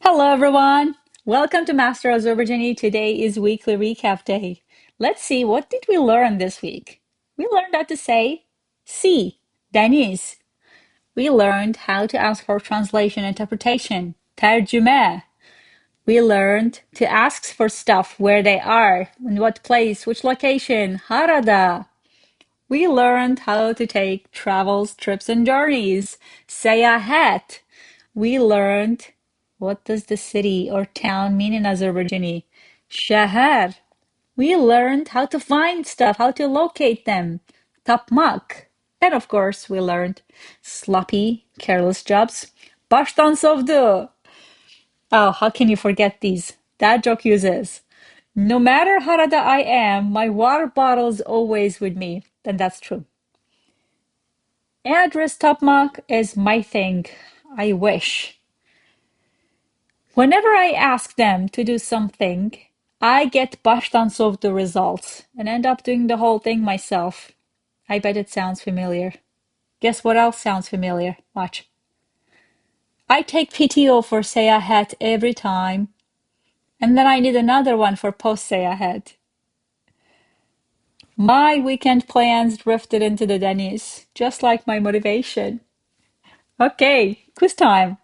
Hello, everyone. Welcome to Master Azerbaijani. Today is weekly recap day. Let's see, what did we learn this week? We learned how to say sea, Dəniz. We learned how to ask for translation interpretation, Tərcümə. We learned to ask for stuff where they are, in what place, which location, HARADA. We learned how to take travels, trips, and journeys, SÄYAHЭT. We learned what does the city or town mean in Azerbaijani, Şəhər. We learned how to find stuff, how to locate them, Tapmaq. And of course, we learned sloppy, careless jobs, Başdansovdu. Oh, how can you forget these? Dad joke uses. No matter how old I am, my water bottle's always with me. And that's true. Address Tapmaq is my thing. I wish. Whenever I ask them to do something, I get Başdansovdu results and end up doing the whole thing myself. I bet it sounds familiar. Guess what else sounds familiar? Watch. I take PTO for SÄYAHЭT every time, and then I need another one for post-SÄYAHЭT. My weekend plans drifted into the Dəniz, just like my motivation. Okay, quiz time.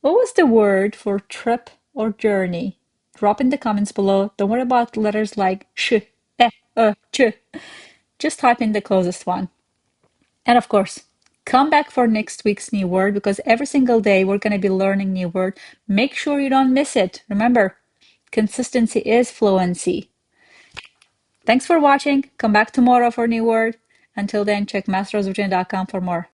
What was the word for trip or journey? Drop in the comments below. Don't worry about letters like sh, ch. Just type in the closest one. And of course, come back for next week's new word because every single day we're going to be learning new word. Make sure you don't miss it. Remember, consistency is fluency. Thanks for watching. Come back tomorrow for a new word. Until then, check masterozvirgin.com for more.